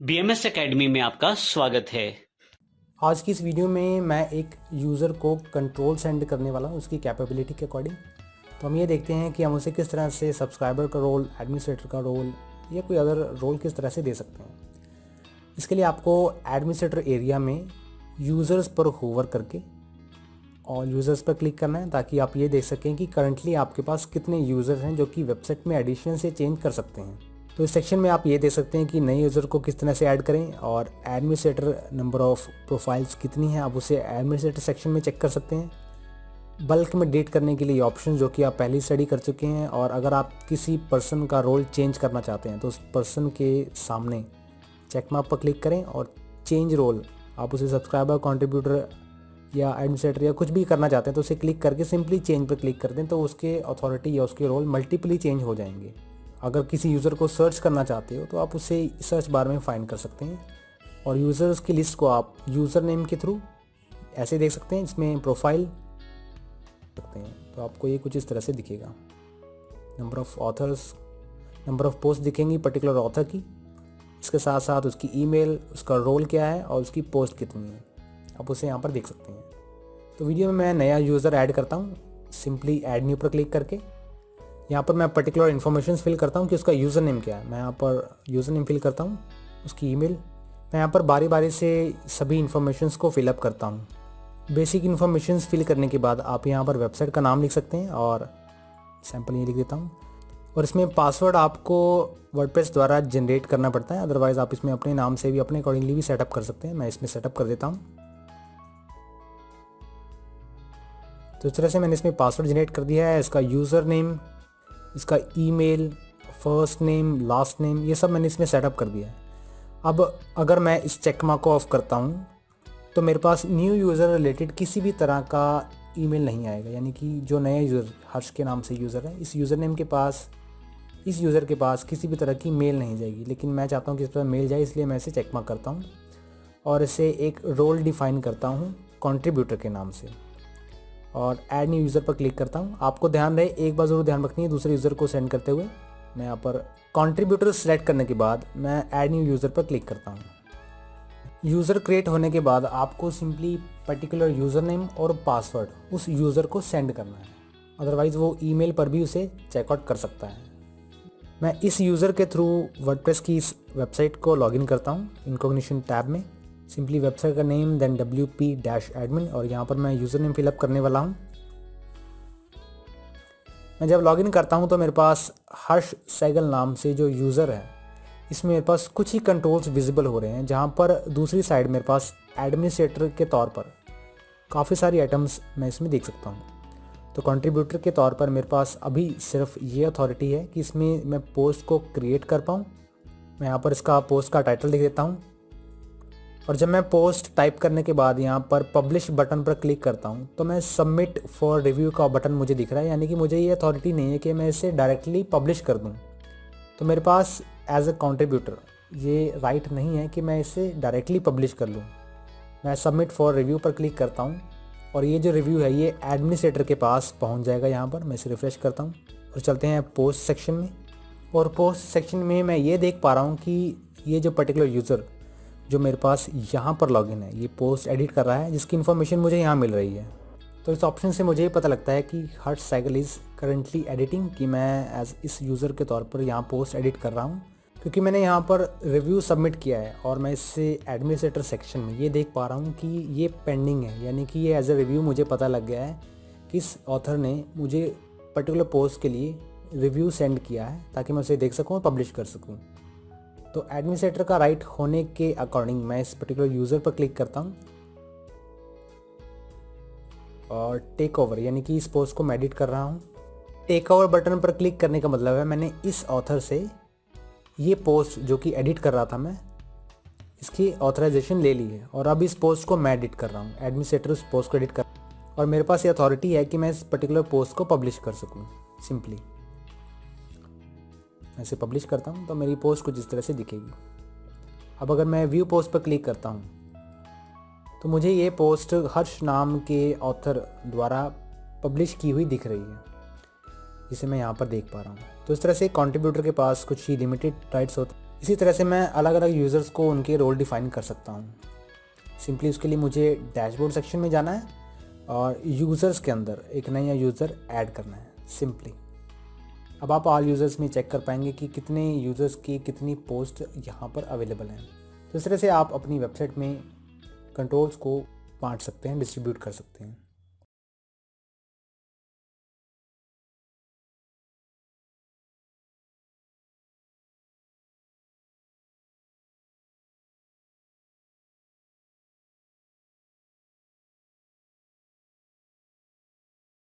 BMS academy में आपका स्वागत है। आज की इस वीडियो में मैं एक यूज़र को कंट्रोल सेंड करने वाला हूँ उसकी कैपेबिलिटी के अकॉर्डिंग। तो हम ये देखते हैं कि हम उसे किस तरह से सब्सक्राइबर का रोल, एडमिनिस्ट्रेटर का रोल या कोई अदर रोल किस तरह से दे सकते हैं। इसके लिए आपको एडमिनिस्ट्रेटर एरिया में यूज़र्स पर होवर करके और यूज़र्स पर क्लिक करना है ताकि आप ये देख सकें कि करंटली आपके पास कितने यूज़र्स हैं जो कि वेबसाइट में एडिशन से चेंज कर सकते हैं। तो इस सेक्शन में आप ये देख सकते हैं कि नए यूज़र को किस तरह से ऐड करें और एडमिनिस्ट्रेटर नंबर ऑफ़ प्रोफाइल्स कितनी है आप उसे एडमिनिस्ट्रेटर सेक्शन में चेक कर सकते हैं। बल्क में डिलीट करने के लिए ऑप्शन जो कि आप पहले ही स्टडी कर चुके हैं, और अगर आप किसी पर्सन का रोल चेंज करना चाहते हैं तो उस पर्सन के सामने चेक मार्क पर क्लिक करें और चेंज रोल, आप उसे सब्सक्राइबर, कंट्रीब्यूटर या एडमिनिस्ट्रेटर या कुछ भी करना चाहते हैं तो उसे क्लिक करके सिंपली चेंज पर क्लिक कर दें तो उसके अथॉरिटी या उसके रोल मल्टीपली चेंज हो जाएंगे। अगर किसी यूज़र को सर्च करना चाहते हो तो आप उसे सर्च बार में फाइंड कर सकते हैं, और यूज़र्स की लिस्ट को आप यूज़र नेम के थ्रू ऐसे देख सकते हैं, इसमें प्रोफाइल सकते हैं। तो आपको ये कुछ इस तरह से दिखेगा। Number of authors, number of post दिखेंगी पर्टिकुलर ऑथर की, इसके साथ साथ उसकी ईमेल, उसका रोल क्या है और उसकी पोस्ट कितनी है, आप उसे यहाँ पर देख सकते हैं। तो वीडियो में मैं नया यूज़र ऐड करता हूँ, सिंपली ऐड न्यू पर क्लिक करके यहाँ पर मैं पर्टिकुलर इन्फॉर्मेशन फिल करता हूँ कि उसका यूज़र नेम क्या है। मैं यहाँ पर यूज़र नेम फिल करता हूँ, उसकी ईमेल। मैं यहाँ पर बारी बारी से सभी इन्फॉर्मेशंस को फिलअप करता हूँ। बेसिक इन्फॉर्मेशंस फिल करने के बाद आप यहाँ पर वेबसाइट का नाम लिख सकते हैं, और सैम्पल ये लिख देता हूँ। और इसमें पासवर्ड आपको वर्डप्रेस द्वारा जनरेट करना पड़ता है, अदरवाइज़ आप इसमें अपने नाम से भी अपने अकॉर्डिंगली भी सेटअप कर सकते हैं। मैं इसमें सेटअप कर देता हूँ। तो इस तरह से मैंने इसमें पासवर्ड जनरेट कर दिया है। इसका यूज़र नेम, इसका email, first name, last name, ये सब मैंने इसमें सेटअप कर दिया है। अब अगर मैं इस चेक मार्क को ऑफ करता हूँ तो मेरे पास न्यू यूज़र रिलेटेड किसी भी तरह का ईमेल नहीं आएगा, यानी कि जो नया यूज़र हर्ष के नाम से यूज़र है, इस यूज़र नेम के पास, इस यूज़र के पास किसी भी तरह की मेल नहीं जाएगी। लेकिन मैं चाहता हूँ कि इस पर मेल जाए, इसलिए मैं इसे चेक मार्क करता हूँ और इसे एक रोल डिफ़ाइन करता हूँ कंट्रीब्यूटर के नाम से, और ऐड न्यू यूज़र पर क्लिक करता हूँ। आपको ध्यान रहे, एक बार ज़रूर ध्यान रखनी है दूसरे यूज़र को सेंड करते हुए। मैं यहाँ पर कंट्रीब्यूटर सेलेक्ट करने के बाद मैं ऐड न्यू यूज़र पर क्लिक करता हूँ। यूज़र क्रिएट होने के बाद आपको सिंपली पर्टिकुलर यूज़र नेम और पासवर्ड उस यूज़र को सेंड करना है, अदरवाइज़ वो ईमेल पर भी उसे चेकआउट कर सकता है। मैं इस यूज़र के थ्रू वर्डप्रेस की इस वेबसाइट को लॉगिन करता हूँ इनकॉग्निशन टैब में। सिंपली वेबसाइट का नेम, देन wp-admin, और यहाँ पर मैं यूज़र नेम फिलअप करने वाला हूँ। मैं जब लॉगिन करता हूँ तो मेरे पास हर्ष सैगल नाम से जो यूज़र है, इसमें मेरे पास कुछ ही कंट्रोल्स विजिबल हो रहे हैं, जहाँ पर दूसरी साइड मेरे पास एडमिनिस्ट्रेटर के तौर पर काफ़ी सारी आइटम्स मैं इसमें देख सकता हूँ। तो कंट्रीब्यूटर के तौर पर मेरे पास अभी सिर्फ ये अथॉरिटी है कि इसमें मैं पोस्ट को क्रिएट कर पाऊँ। मैं यहाँ पर इसका पोस्ट का टाइटल लिख देता हूँ, और जब मैं पोस्ट टाइप करने के बाद यहाँ पर पब्लिश बटन पर क्लिक करता हूँ तो मैं सबमिट फॉर रिव्यू का बटन मुझे दिख रहा है, यानी कि मुझे ये अथॉरिटी नहीं है कि मैं इसे डायरेक्टली पब्लिश कर दूँ। तो मेरे पास एज ए कंट्रीब्यूटर ये राइट नहीं है कि मैं इसे डायरेक्टली पब्लिश कर लूँ। मैं सबमिट फॉर रिव्यू पर क्लिक करता हूँ और ये जो रिव्यू है ये एडमिनिस्ट्रेटर के पास पहुँच जाएगा। यहाँ पर मैं इसे रिफ्रेश करता हूँ और चलते हैं पोस्ट सेक्शन में। और पोस्ट सेक्शन में मैं ये देख पा रहा हूँ कि ये जो पर्टिकुलर यूज़र जो मेरे पास यहाँ पर लॉगिन है, ये पोस्ट एडिट कर रहा है, जिसकी इन्फॉर्मेशन मुझे यहाँ मिल रही है। तो इस ऑप्शन से मुझे पता लगता है कि हर्ष सैगल इज़ करंटली एडिटिंग, कि मैं एज इस यूज़र के तौर पर यहाँ पोस्ट एडिट कर रहा हूँ, क्योंकि मैंने यहाँ पर रिव्यू सबमिट किया है और मैं इससे एडमिनिस्ट्रेटर सेक्शन में ये देख पा रहा हूँ कि ये पेंडिंग है, यानी कि ये एज ए रिव्यू मुझे पता लग गया है कि इस ऑथर ने मुझे पर्टिकुलर पोस्ट के लिए रिव्यू सेंड किया है ताकि मैं उसे देख सकूँ और पब्लिश कर सकूँ। तो एडमिनिस्ट्रेटर का राइट होने के अकॉर्डिंग मैं इस पर्टिकुलर यूज़र पर क्लिक करता हूँ और टेक ओवर, यानी कि इस पोस्ट को मैं एडिट कर रहा हूँ। टेक ओवर बटन पर क्लिक करने का मतलब है मैंने इस ऑथर से ये पोस्ट जो कि एडिट कर रहा था मैं, इसकी ऑथराइजेशन ले ली है, और अब इस पोस्ट को मैं एडिट कर रहा हूँ। एडमिनिस्ट्रेटर उस पोस्ट को एडिट कर, और मेरे पास ये अथॉरिटी है कि मैं इस पर्टिकुलर पोस्ट को पब्लिश कर सकूँ। सिंपली ऐसे पब्लिश करता हूँ तो मेरी पोस्ट कुछ इस तरह से दिखेगी। अब अगर मैं व्यू पोस्ट पर क्लिक करता हूँ तो मुझे ये पोस्ट हर्ष नाम के ऑथर द्वारा पब्लिश की हुई दिख रही है, जिसे मैं यहाँ पर देख पा रहा हूँ। तो इस तरह से कंट्रीब्यूटर के पास कुछ ही लिमिटेड राइट्स होते हैं। इसी तरह से मैं अलग अलग यूज़र्स को उनके रोल डिफ़ाइन कर सकता हूँ। सिंपली उसके लिए मुझे डैशबोर्ड सेक्शन में जाना है और यूज़र्स के अंदर एक नया यूज़र ऐड करना है सिंपली। अब आप ऑल यूज़र्स में चेक कर पाएंगे कि कितने यूज़र्स की कितनी पोस्ट यहाँ पर अवेलेबल हैं। तो इस तरह से आप अपनी वेबसाइट में कंट्रोल्स को बांट सकते हैं, डिस्ट्रीब्यूट कर सकते हैं।